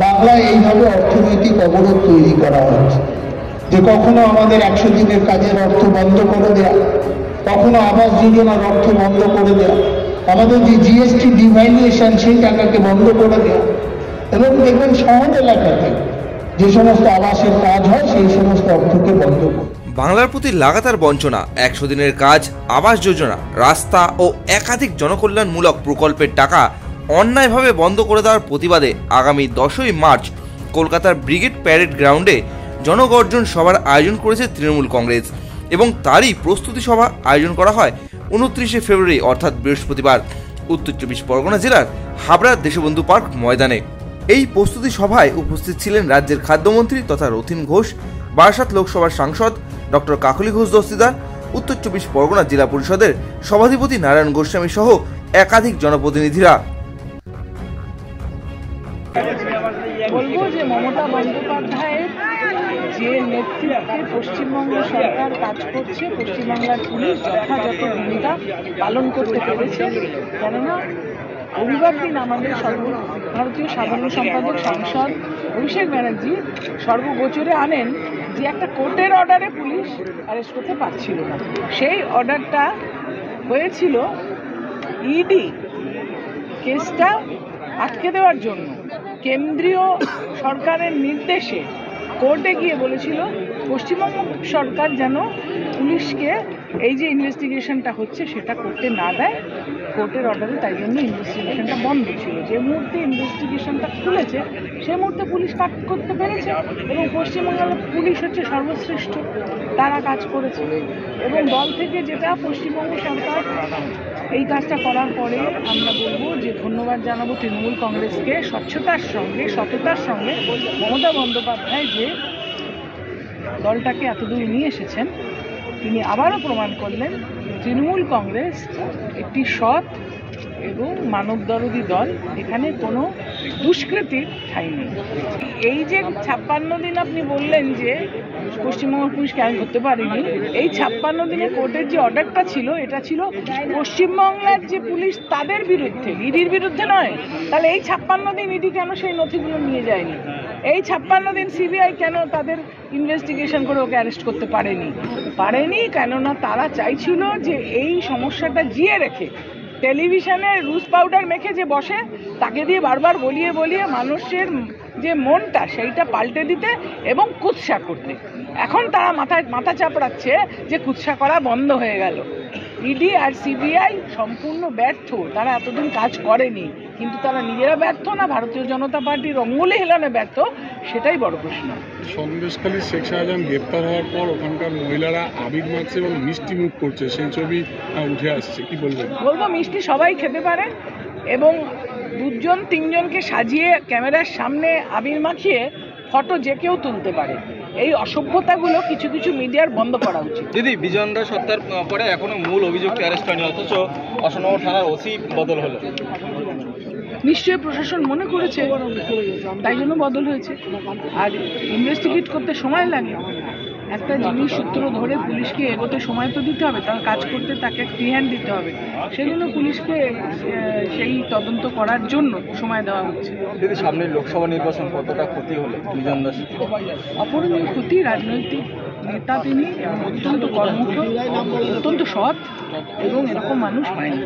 বাংলায় এইভাবে অর্থনৈতিক অবরোধ তৈরি করা হচ্ছে যে কখনো আমাদের 100 দিনের কাজের অর্থ বন্ধ করে দেয়া, কখনো আবাস যোজনার অর্থ বন্ধ করে দেয়া, আমাদের যে জিএসটি ডিভ্যালুয়েশন সেই টাকাকে বন্ধ করে দেয়া, এবং দেখবেন শহর এলাকাতে যে সমস্ত আবাসের কাজ হয় সেই সমস্ত অর্থকে বন্ধ করে। বাংলার প্রতি লাগাতার বঞ্চনা, 100 দিনের কাজ, আবাস যোজনা, রাস্তা ও একাধিক জনকল্যাণমূলক প্রকল্পের টাকা অন্যায়ভাবে বন্ধ করে দেওয়ার প্রতিবাদে আগামী 10ই মার্চ কলকাতার ব্রিগেড প্যারেড গ্রাউন্ডে জনগর্জন সভার আয়োজন করেছে তৃণমূল কংগ্রেস এবং তারই প্রস্তুতি সভা আয়োজন করা হয় 29শে ফেব্রুয়ারি অর্থাৎ বৃহস্পতিবার উত্তর 24 পরগনা জেলার হাবড়ার দেশবন্ধু পার্ক ময়দানে। এই প্রস্তুতি সভায় উপস্থিত ছিলেন রাজ্যের খাদ্যমন্ত্রী তথা রথীন ঘোষ, বারাসাত লোকসভার সাংসদ ডক্টর কাকলি ঘোষ দস্তিদার, উত্তর 24 পরগনা জেলা পরিষদের সভাধিপতি নারায়ণ গোস্বামী সহ একাধিক জনপ্রতিনিধিরা। বলবো যে মমতা বন্দ্যোপাধ্যায়ের যে নেতৃত্বে পশ্চিমবঙ্গ সরকার কাজ করছে, পশ্চিমবাংলার পুলিশ যথাযথ ভূমিকা পালন করতে পেরেছে। কেননা রবিবার দিন আমাদের সর্বভারতীয় সাধারণ সম্পাদক সাংসদ অভিষেক ব্যানার্জি সর্বগোচরে আনেন যে একটা কোর্টের অর্ডারে পুলিশ অ্যারেস্ট করতে পারছিল না। সেই অর্ডারটা হয়েছিল ইডি কেসটা আটকে দেওয়ার জন্য। কেন্দ্রীয় সরকারের নির্দেশে কোর্টে গিয়ে বলেছিল পশ্চিমবঙ্গ সরকার যেন পুলিশকে এই যে ইনভেস্টিগেশনটা হচ্ছে সেটা করতে না দেয় কোর্টের অর্ডারে, তাই জন্য ইনভেস্টিগেশনটা বন্ধ ছিল। যে মুহূর্তে ইনভেস্টিগেশনটা খুলেছে সে মুহূর্তে পুলিশ কাজ করতে পেরেছে এবং পশ্চিমবাংলার পুলিশ হচ্ছে সর্বশ্রেষ্ঠ, তারা কাজ করেছে। এবং দল থেকে যেটা পশ্চিমবঙ্গ সরকার এই কাজটা করার পরে আমরা বলবো যে ধন্যবাদ জানাবো তৃণমূল কংগ্রেসকে, স্বচ্ছতার সঙ্গে সততার সঙ্গে মমতা বন্দ্যোপাধ্যায় যে দলটাকে এতদূর নিয়ে এসেছেন, তিনি আবারও প্রমাণ করলেন তৃণমূল কংগ্রেস একটি সৎ এবং মানবদরদী দল, এখানে কোনো দুষ্কৃতির ঠাঁই নেই। এই যে 56 দিন আপনি বললেন যে পশ্চিমবঙ্গ পুলিশ কেন করতে পারেনি, এই 56 দিনে কোর্টের যে অর্ডারটা ছিল এটা ছিল পশ্চিমবঙ্গের যে পুলিশ তাদের বিরুদ্ধে, ইডির বিরুদ্ধে নয়। তাহলে এই 56 দিন ইডি কেন সেই নথিগুলো নিয়ে যায়নি? এই 56 দিন সিবিআই কেন তাদের ইনভেস্টিগেশন করে ওকে অ্যারেস্ট করতে পারেনি? কেননা তারা চাইছিল যে এই সমস্যাটা জিয়ে রেখে টেলিভিশনে রুজ পাউডার মেখে যে বসে তাকে দিয়ে বারবার বলিয়ে মানুষের যে মনটা সেইটা পাল্টে দিতে এবং কুৎসা করতে। এখন তারা মাথা চাপড়াচ্ছে যে কুৎসা করা বন্ধ হয়ে গেল। ইডি আর সিবিআই সম্পূর্ণ ব্যর্থ, তারা এতদিন কাজ করেনি, কিন্তু তারা নিজেরা ব্যর্থ না ভারতীয় জনতা পার্টির অঙ্গুলি হেলানে ব্যর্থ, সেটাই বড় প্রশ্ন। সন্দেশখালী শেখ শাহজাহান গ্রেপ্তার হওয়ার পর ওখানকার মহিলারা আবির মাখছে এবং মিষ্টি মুখ করছে, সেই ছবি উঠে আসছে, কি বলবেন? বলবো মিষ্টি সবাই খেতে পারে এবং 2-3জনকে সাজিয়ে ক্যামেরার সামনে আবির মাখিয়ে ফটো যে কেউ তুলতে পারে। এই অসভ্যতাগুলো কিছু মিডিয়ার বন্ধ করা উচিত। দিদি, বিজয়েন্দ্র হত্যার পরে এখনো মূল অভিযুক্ত অ্যারেস্ট হয়নি, অথচ অশোকনগর থানার ওসি বদল হলো। নিশ্চয়ই প্রশাসন মনে করেছে তাই জন্য বদল হয়েছে। আর ইনভেস্টিগেট করতে সময় লাগে, একটা জিনিস সূত্র ধরে পুলিশকে এগোতে সময় তো দিতে হবে, তার কাজ করতে তাকে ফ্রি হ্যান্ড দিতে হবে, সেজন্য পুলিশকে সেই তদন্ত করার জন্য সময় দেওয়া হচ্ছে। দিদি, সামনের লোকসভা নির্বাচন কতটা ক্ষতি হলো বিজয়েন্দ্র? অপূরণীয় ক্ষতি। রাজনৈতিক নেতা তিনি এবং অত্যন্ত কর্মঠ, অত্যন্ত সৎ এবং এরকম মানুষ হয়নি।